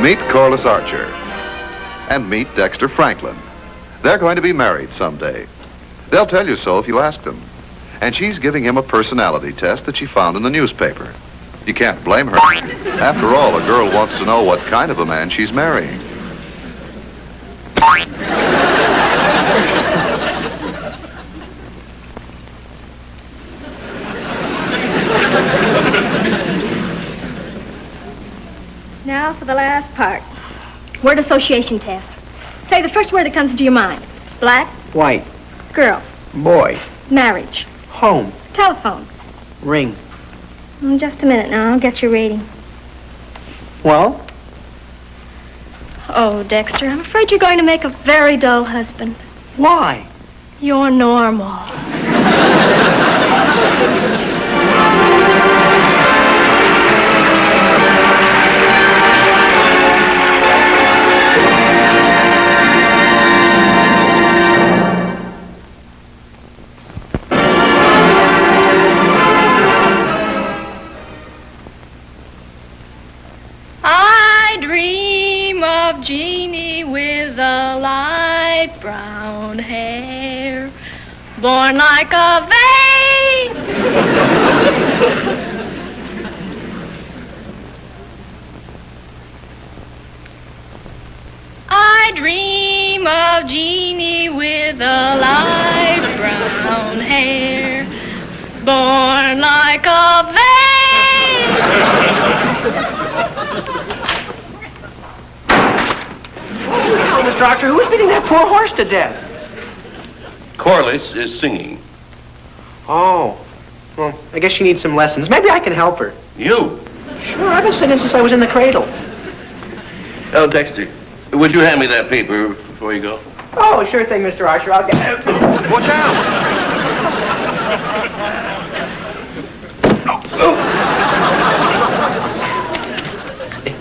Meet Corliss Archer. And meet Dexter Franklin. They're going to be married someday. They'll tell you so if you ask them. And she's giving him a personality test that she found in the newspaper. You can't blame her. After all, a girl wants to know what kind of a man she's marrying. Now for the last part. Word association test. Say the first word that comes into your mind. Black. White. Girl. Boy. Marriage. Home. Telephone. Ring. Just a minute now. I'll get your rating. Well? Oh, Dexter, I'm afraid you're going to make a very dull husband. Why? You're normal. Genie with a light brown hair, born like a vase. I dream of Genie with a light brown hair, born like a vase. Oh, Mr. Archer, who is beating that poor horse to death? Corliss is singing. Oh. Well, I guess she needs some lessons. Maybe I can help her. You? Sure, I've been singing since I was in the cradle. Oh, Dexter, would you hand me that paper before you go? Oh, sure thing, Mr. Archer. I'll get it. Watch out!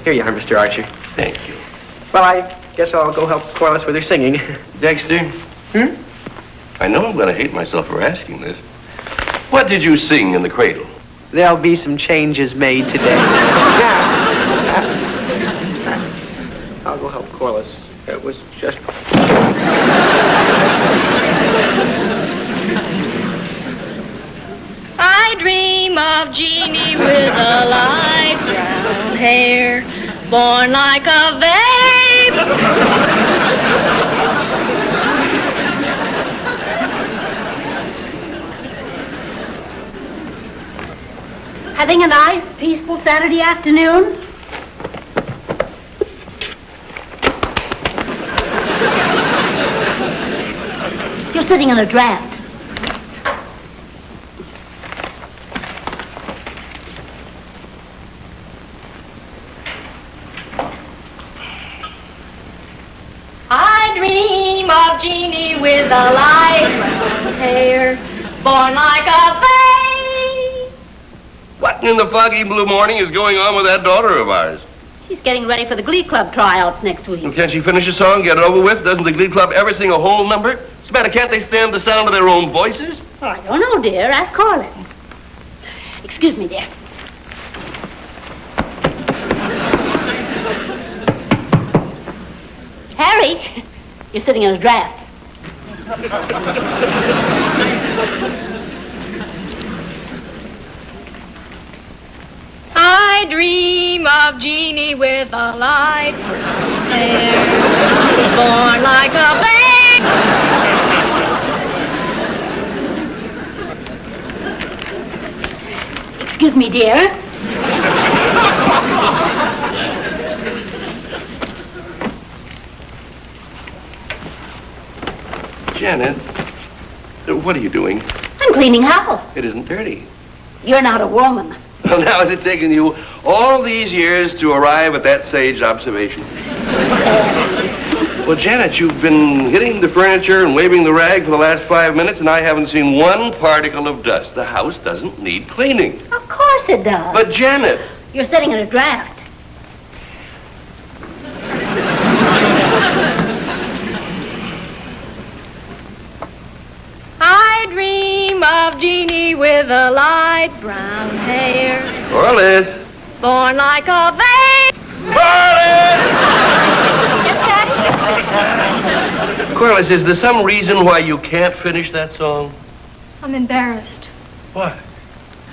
Here you are, Mr. Archer. Thank you. Well, I guess I'll go help Corliss with her singing. Dexter? I know I'm going to hate myself for asking this. What did you sing in the cradle? There'll be some changes made today. I'll go help Corliss. It was just... I dream of Genie with a light brown hair, born like a babe. Having a nice, peaceful Saturday afternoon? You're sitting in a draft. I dream of Genie with a light brown hair, born like a babe. What in the foggy blue morning is going on with that daughter of ours? She's getting ready for the Glee Club tryouts next week. Well, can't she finish a song, get it over with? Doesn't the Glee Club ever sing a whole number? What's the matter, can't they stand the sound of their own voices? Oh, I don't know, dear. Ask Corliss. Excuse me, dear. Harry, you're sitting in a draft. I dream of Genie with a light brown hair, born like a babe. Excuse me, dear. Janet, what are you doing? I'm cleaning house. It isn't dirty. You're not a woman. Well, now has it taken you all these years to arrive at that sage observation? Well, Janet, you've been hitting the furniture and waving the rag for the last 5 minutes, and I haven't seen one particle of dust. The house doesn't need cleaning. Of course it does. But, Janet... You're sitting in a draft. I dream of Genie with a light brown hair, Corliss. born like a babe. Corliss, is there some reason why you can't finish that song? I'm embarrassed. What?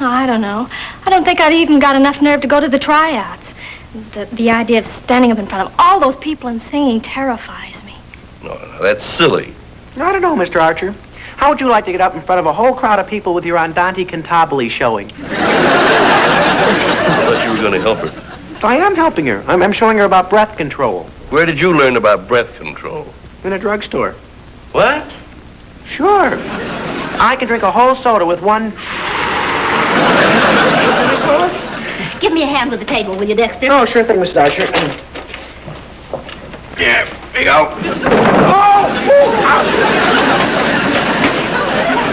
Oh, I don't know. I don't think I'd even got enough nerve to go to the tryouts. The idea of standing up in front of all those people and singing terrifies me. No, that's silly. I don't know, Mr. Archer. How would you like to get up in front of a whole crowd of people with your Andante Cantabile showing? I thought you were going to help her. I am helping her. I'm showing her about breath control. Where did you learn about breath control? In a drugstore. What? Sure. I can drink a whole soda with one... Give me a hand with the table, will you, Dexter? Oh, sure thing, Mr. Archer. Yeah, here you go.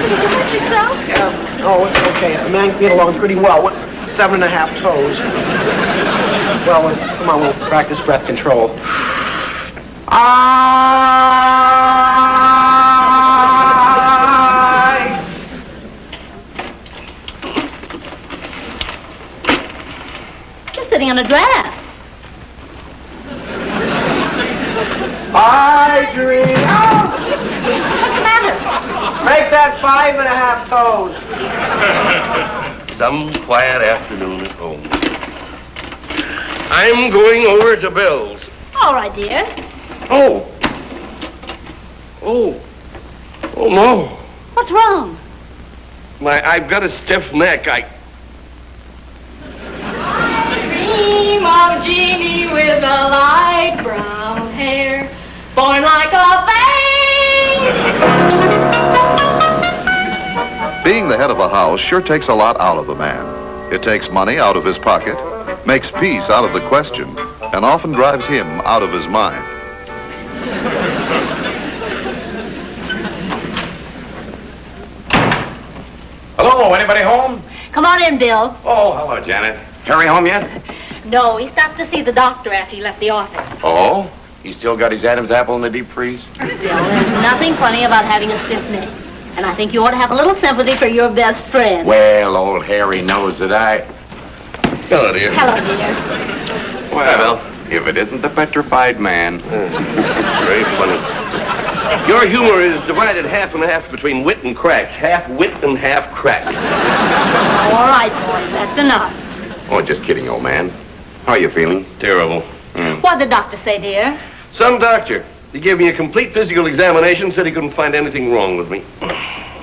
Did you hurt yourself? Yeah. Oh, it's okay. The man can get along pretty well. 7.5 toes. Well, come on, we'll practice breath control. You're sitting on a draft. I dream. Oh! What's the matter? Make that 5.5 toes. Some quiet afternoon at home. I'm going over to Bill's. All right, dear. Oh. Oh, no. What's wrong? I've got a stiff neck. Dream of Jeannie with the light brown hair, born like a babe. Being the head of a house sure takes a lot out of a man. It takes money out of his pocket, makes peace out of the question, and often drives him out of his mind. Hello, anybody home? Come on in, Bill. Oh, hello, Janet. Harry home yet? No, he stopped to see the doctor after he left the office. Oh? He still got his Adam's apple in the deep freeze? Bill, there's nothing funny about having a stiff neck. And I think you ought to have a little sympathy for your best friend. Well, old Harry knows that I... Hello, dear. Hello, dear. Well, if it isn't the petrified man. Very funny. Your humor is divided half and half between wit and crack. Half wit and half crack. All right, boys, that's enough. Oh, just kidding, old man. How are you feeling? Terrible. What'd the doctor say, dear? Some doctor. He gave me a complete physical examination, said he couldn't find anything wrong with me.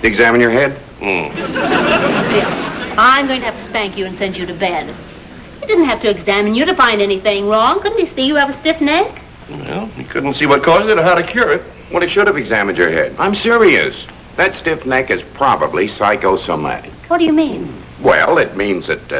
Examine your head? Bill, I'm going to have to spank you and send you to bed. He didn't have to examine you to find anything wrong. Couldn't he see you have a stiff neck? Well, he couldn't see what caused it or how to cure it. Well, he should have examined your head. I'm serious. That stiff neck is probably psychosomatic. What do you mean? Well, it means that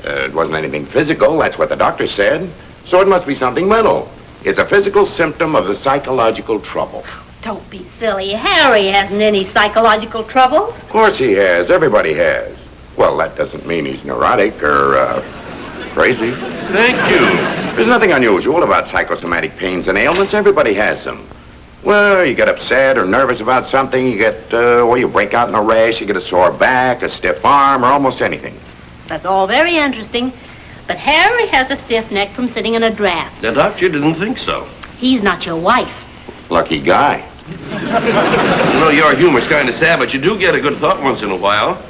it wasn't anything physical. That's what the doctor said. So it must be something mental. It's a physical symptom of the psychological trouble. Don't be silly. Harry hasn't any psychological trouble. Of course he has. Everybody has. Well, that doesn't mean he's neurotic or crazy. Thank you. There's nothing unusual about psychosomatic pains and ailments. Everybody has them. Well, you get upset or nervous about something, you get, you break out in a rash, you get a sore back, a stiff arm, or almost anything. That's all very interesting. But Harry has a stiff neck from sitting in a draft. The doctor didn't think so. He's not your wife. Lucky guy. You know, your humor's kind of sad, but you do get a good thought once in a while.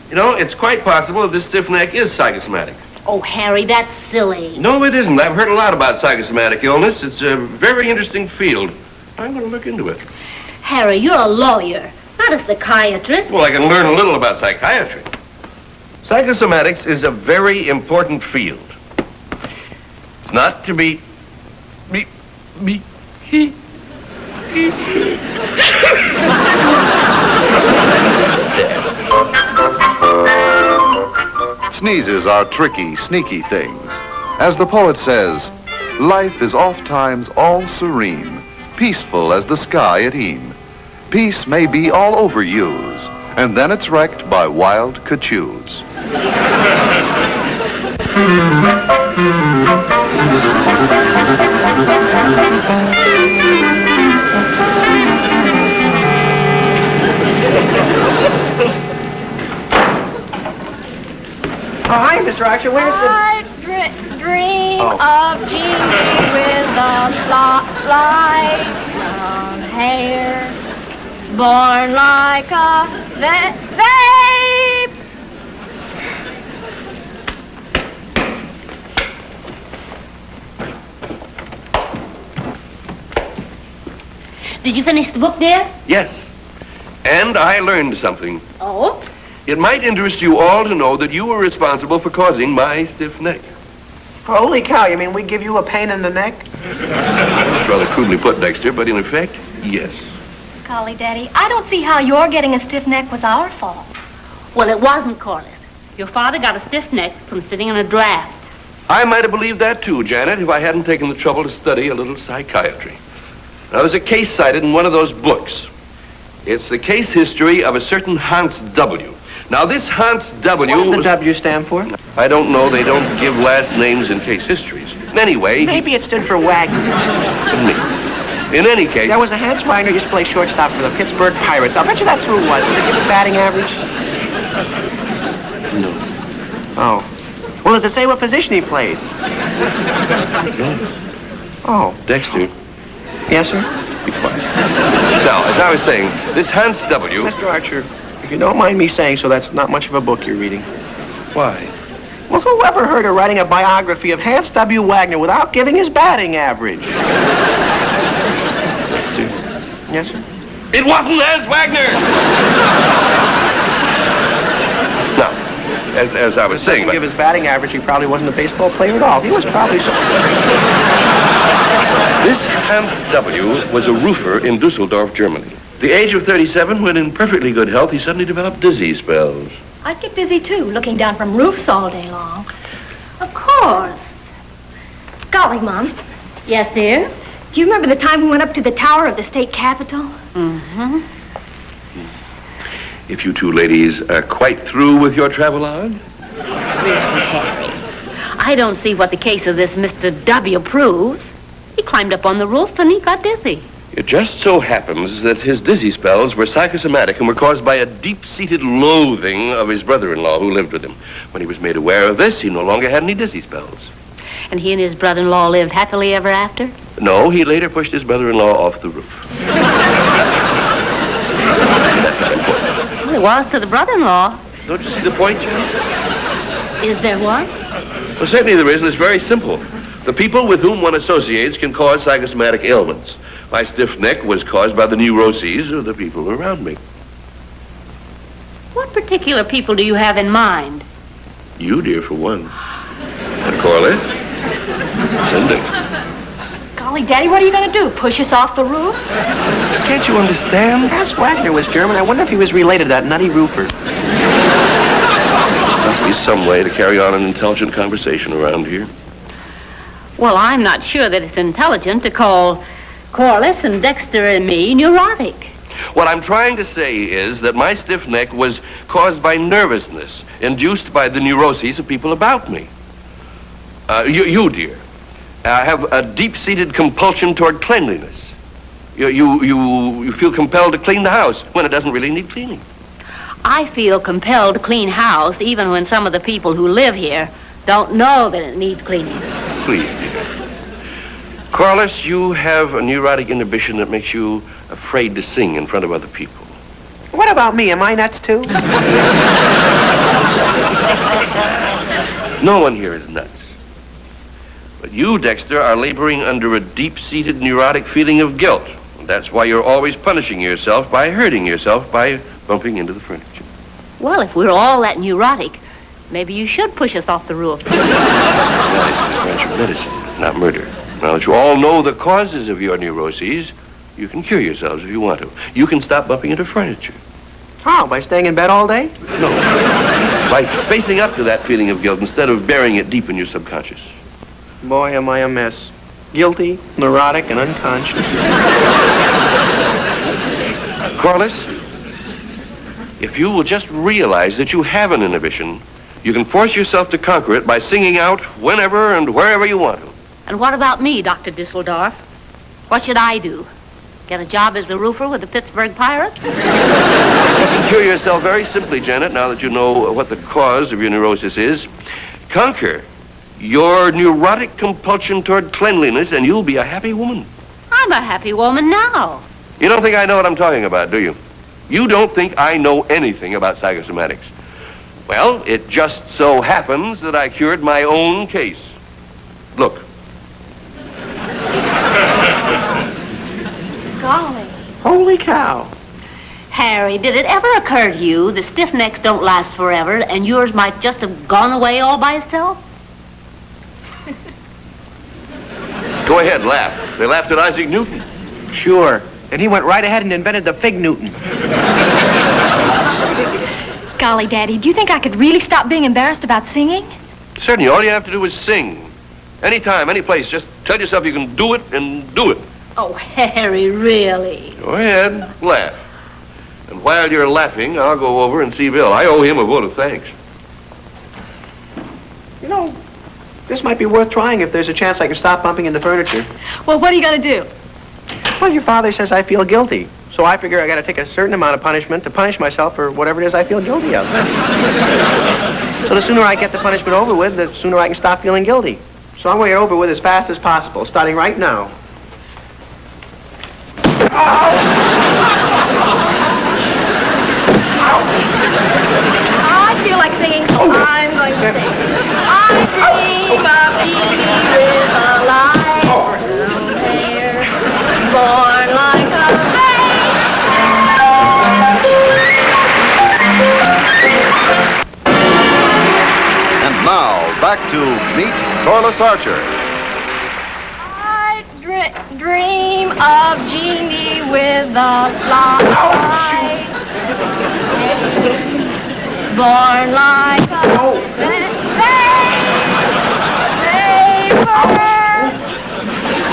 You know, it's quite possible that this stiff neck is psychosomatic. Oh, Harry, that's silly. No, it isn't. I've heard a lot about psychosomatic illness. It's a very interesting field. I'm going to look into it. Harry, you're a lawyer, not a psychiatrist. Well, I can learn a little about psychiatry. Psychosomatics is a very important field. It's not to be... Sneezes are tricky, sneaky things. As the poet says, life is oft times all serene, peaceful as the sky at e'en. Peace may be all over yous, and then it's wrecked by wild cachoos. Oh, hi, Mr. Archer. Where's the... I dream of Jeannie with the light brown hair, born like a vape. Did you finish the book, dear? Yes. And I learned something. Oh? It might interest you all to know that you were responsible for causing my stiff neck. Holy cow, you mean we give you a pain in the neck? That's rather crudely put, Dexter, but in effect, yes. Golly, Daddy, I don't see how your getting a stiff neck was our fault. Well, it wasn't, Corliss. Your father got a stiff neck from sitting in a draft. I might have believed that too, Janet, if I hadn't taken the trouble to study a little psychiatry. Now, there's a case cited in one of those books. It's the case history of a certain Hans W. Now, this Hans W... What does the W stand for? I don't know. They don't give last names in case histories. Anyway... Maybe it stood for Wagner. In any case... There was a Hans Wagner used to play shortstop for the Pittsburgh Pirates. I'll bet you that's who it was. Does it give his batting average? No. Oh. Well, does it say what position he played? No. Oh. Dexter, Yes, sir? be quiet. Now, as I was saying, this Hans W... Mr. Archer, if you don't mind me saying so, that's not much of a book you're reading. Why? Well, who ever heard of writing a biography of Hans W. Wagner without giving his batting average? Dexter? Yes, sir? It wasn't Hans Wagner! Now, as I was saying... To give his batting average, he probably wasn't a baseball player at all. He was probably so... This Hans W. was a roofer in Dusseldorf, Germany. At the age of 37, when in perfectly good health, he suddenly developed dizzy spells. I'd get dizzy, too, looking down from roofs all day long. Of course. Golly, Mom, Yes, dear? do you remember the time we went up to the tower of the state capitol? Mm-hmm. If you two ladies are quite through with your travelogue? Really, Harry. I don't see what the case of this Mr. W. proves. He climbed up on the roof and he got dizzy. It just so happens that his dizzy spells were psychosomatic and were caused by a deep-seated loathing of his brother-in-law who lived with him. When he was made aware of this, he no longer had any dizzy spells. And he and his brother-in-law lived happily ever after? No, he later pushed his brother-in-law off the roof. That's not important. Well, it was to the brother-in-law. Don't you see the point, Janet? Is there one? Well, certainly there is, and it's very simple. The people with whom one associates can cause psychosomatic ailments. My stiff neck was caused by the neuroses of the people around me. What particular people do you have in mind? You, dear, for one. And Corliss. Linda. Golly, Daddy, what are you going to do? Push us off the roof? Can't you understand? Hans Wagner was German. I wonder if he was related to that nutty roofer. Must be some way to carry on an intelligent conversation around here. Well, I'm not sure that it's intelligent to call Corliss and Dexter and me neurotic. What I'm trying to say is that my stiff neck was caused by nervousness, induced by the neuroses of people about me. You, dear, have a deep-seated compulsion toward cleanliness. You feel compelled to clean the house when it doesn't really need cleaning. I feel compelled to clean house even when some of the people who live here don't know that it needs cleaning. Please, dear. Corliss, you have a neurotic inhibition that makes you afraid to sing in front of other people. What about me? Am I nuts, too? No one here is nuts. But you, Dexter, are laboring under a deep-seated neurotic feeling of guilt. That's why you're always punishing yourself by hurting yourself by bumping into the furniture. Well, if we're all that neurotic, maybe you should push us off the roof. That is a branch of medicine, not murder. Now that you all know the causes of your neuroses, you can cure yourselves if you want to. You can stop bumping into furniture. How, by staying in bed all day? No. By facing up to that feeling of guilt instead of burying it deep in your subconscious. Boy, am I a mess. Guilty, neurotic, and unconscious. Corliss, if you will just realize that you have an inhibition, you can force yourself to conquer it by singing out whenever and wherever you want to. And what about me, Dr. Dusseldorf? What should I do? Get a job as a roofer with the Pittsburgh Pirates? You can cure yourself very simply, Janet, now that you know what the cause of your neurosis is. Conquer your neurotic compulsion toward cleanliness, and you'll be a happy woman. I'm a happy woman now. You don't think I know what I'm talking about, do you? You don't think I know anything about psychosomatics. Well, it just so happens that I cured my own case. Look. Golly. Holy cow. Harry, did it ever occur to you the stiff necks don't last forever and yours might just have gone away all by itself? Go ahead, laugh. They laughed at Isaac Newton. Sure. And he went right ahead and invented the Fig Newton. Golly, Daddy, do you think I could really stop being embarrassed about singing? Certainly, all you have to do is sing. Anytime, any place, just tell yourself you can do it and do it. Oh, Harry, really? Go ahead, laugh. And while you're laughing, I'll go over and see Bill. I owe him a vote of thanks. You know, this might be worth trying if there's a chance I can stop bumping into furniture. Well, what are you going to do? Well, your father says I feel guilty. So I figure I got to take a certain amount of punishment to punish myself for whatever it is I feel guilty of. So the sooner I get the punishment over with, the sooner I can stop feeling guilty. So I'm going to get over with as fast as possible, starting right now. I feel like singing, so I'm going to sing. I dream of Jeannie with a light brown hair, born like a babe. And now, back to Meet Corliss Archer. I dream of Jeannie with a light, born like a babe.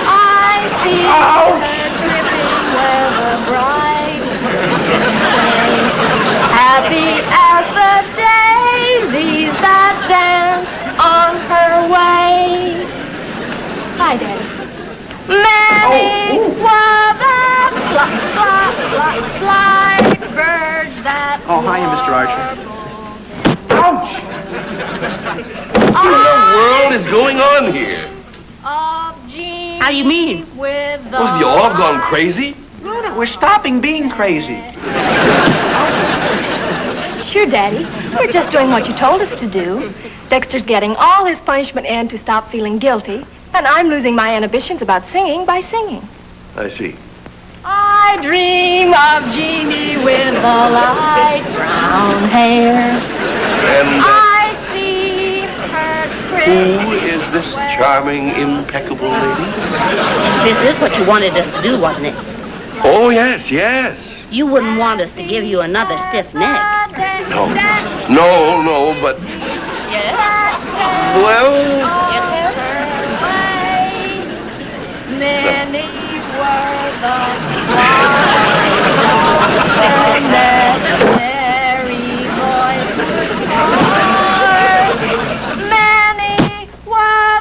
I see her dripping where the brides happy as the daisies that dance on her way. Hi, Daddy. Many were the fly birds that Oh, hiya, Mr. Archer. Ouch! What in the world is going on here? How do you mean? With the Well, have you all gone crazy? No, we're stopping being crazy. Sure, Daddy. We're just doing what you told us to do. Dexter's getting all his punishment and to stop feeling guilty, and I'm losing my inhibitions about singing by singing. I see. I dream of Jeannie with the light brown hair. And I see her who is this charming, impeccable lady? This is what you wanted us to do, wasn't it? Oh, yes, yes. You wouldn't want us to give you another stiff neck. No, but... Well... Many were the flowers and that merry voice would call. Many were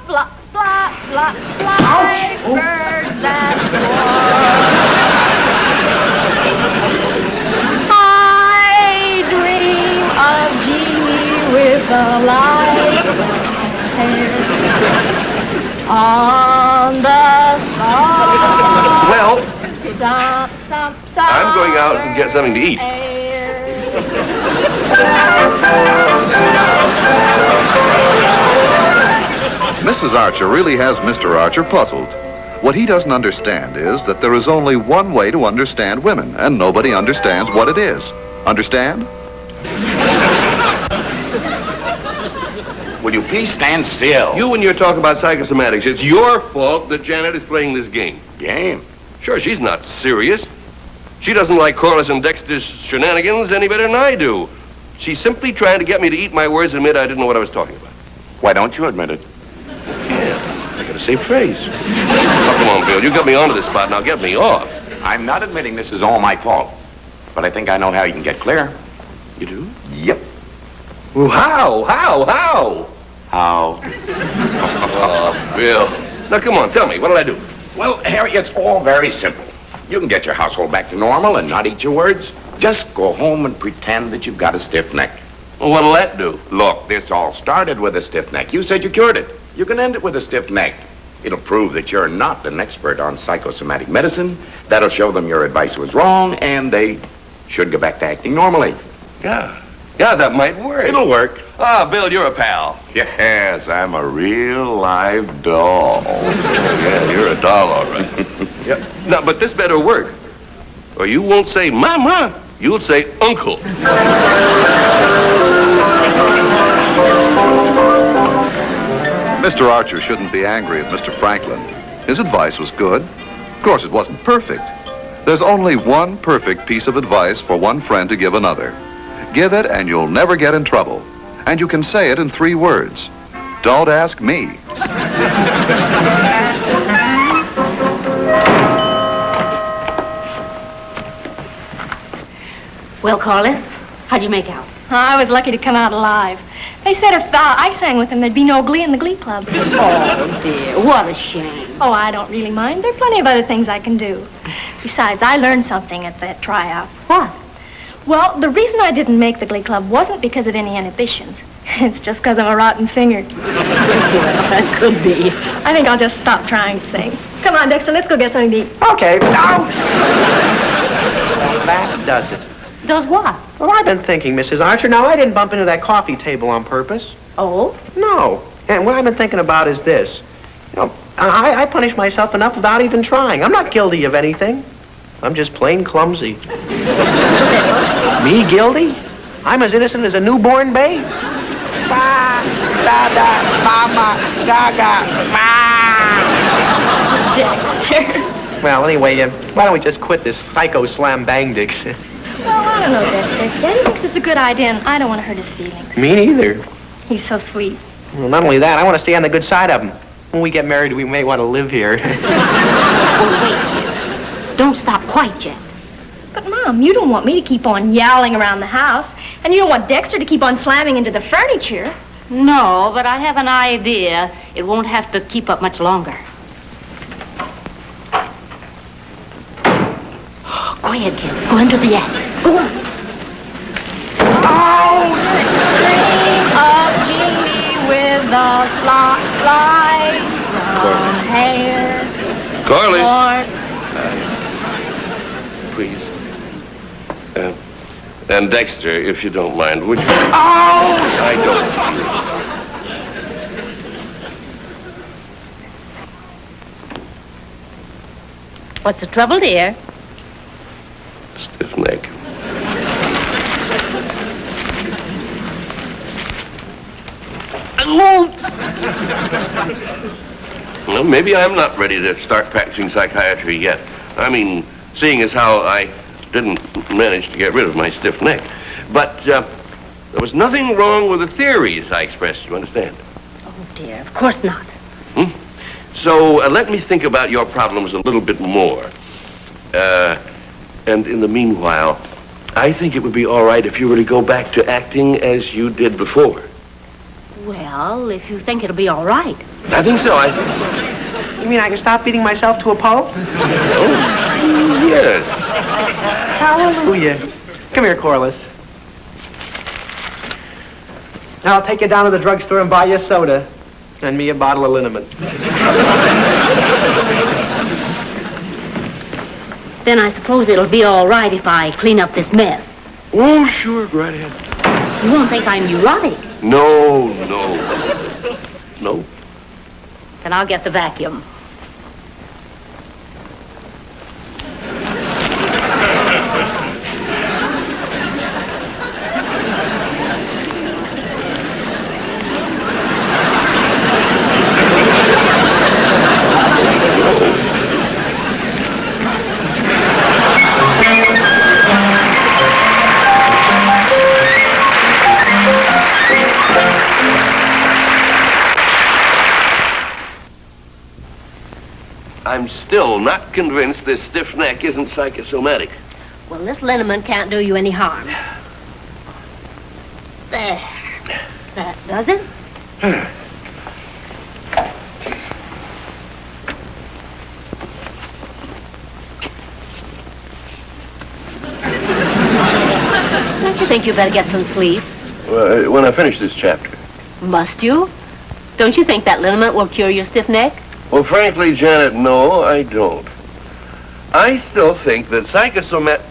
the fly birds that soared. I dream of Jeannie with the light hair on the song. Well, I'm going out and get something to eat. Mrs. Archer really has Mr. Archer puzzled. What he doesn't understand is that there is only one way to understand women, and nobody understands what it is. Understand? Will you please stand still? You and your talk about psychosomatics, it's your fault that Janet is playing this game. Game? Sure, she's not serious. She doesn't like Corliss and Dexter's shenanigans any better than I do. She's simply trying to get me to eat my words and admit I didn't know what I was talking about. Why don't you admit it? Yeah, I gotta save face. Oh, come on, Bill, you got me onto this spot, now get me off. I'm not admitting this is all my fault, but I think I know how you can get clear. You do? Yep. Well, how? How? Oh, Bill. Now, come on, tell me, what did I do? Well, Harry, it's all very simple. You can get your household back to normal and not eat your words. Just go home and pretend that you've got a stiff neck. Well, what'll that do? Look, this all started with a stiff neck. You said you cured it. You can end it with a stiff neck. It'll prove that you're not an expert on psychosomatic medicine. That'll show them your advice was wrong, and they should go back to acting normally. Yeah, that might work. It'll work. Ah, Bill, you're a pal. Yes, I'm a real live doll. Yeah, you're a doll, all right. Yeah. No, but this better work. Or you won't say mama, you'll say uncle. Mr. Archer shouldn't be angry at Mr. Franklin. His advice was good. Of course, it wasn't perfect. There's only one perfect piece of advice for one friend to give another. Give it and you'll never get in trouble. And you can say it in 3 words. Don't ask me. Well, Corliss, how'd you make out? I was lucky to come out alive. They said if I sang with them, there'd be no glee in the glee club. Oh, dear, what a shame. Oh, I don't really mind. There are plenty of other things I can do. Besides, I learned something at that tryout. What? Well, the reason I didn't make the glee club wasn't because of any inhibitions. It's just because I'm a rotten singer. That could be. I think I'll just stop trying to sing. Come on, Dexter, let's go get something to eat. Okay. Ouch! That does it. Does what? Well, I've been thinking, Mrs. Archer. Now, I didn't bump into that coffee table on purpose. Oh? No. And what I've been thinking about is this. You know, I punish myself enough without even trying. I'm not guilty of anything. I'm just plain clumsy. Me guilty? I'm as innocent as a newborn babe. Ba, da, da, mama, gaga, ma. Dexter. Well, anyway, why don't we just quit this psycho slam bang dicks? Well, I don't know, Dexter. Daddy thinks it's a good idea, and I don't want to hurt his feelings. Me neither. He's so sweet. Well, not only that, I want to stay on the good side of him. When we get married, we may want to live here. Oh, wait, kids. Don't stop quite yet. But, Mom, you don't want me to keep on yowling around the house, and you don't want Dexter to keep on slamming into the furniture. No, but I have an idea. It won't have to keep up much longer. Go ahead, kids. Go into the act. Go on. Oh, dream of Jeannie with the light brown hair. Corliss. Please. And Dexter, if you don't mind, would you? Oh! I don't. What's the trouble, dear? Stiff neck. Well, maybe I'm not ready to start practicing psychiatry yet. I mean, seeing as how I didn't manage to get rid of my stiff neck. But there was nothing wrong with the theories I expressed, you understand? Oh, dear, of course not. So let me think about your problems a little bit more. And in the meanwhile, I think it would be all right if you were to go back to acting as you did before. Well, if you think it'll be all right. I think so. You mean I can stop beating myself to a pulp? Oh, yes. Hallelujah. Come here, Corliss. Now I'll take you down to the drugstore and buy you a soda. And me a bottle of liniment. Then I suppose it'll be all right if I clean up this mess. Oh, sure, go right ahead. You won't think I'm neurotic. No. Then I'll get the vacuum. I'm still not convinced this stiff neck isn't psychosomatic. Well, this liniment can't do you any harm. There. That does it? Don't you think you better get some sleep? When I finish this chapter. Must you? Don't you think that liniment will cure your stiff neck? Well, frankly, Janet, no, I don't. I still think that psychosomatic...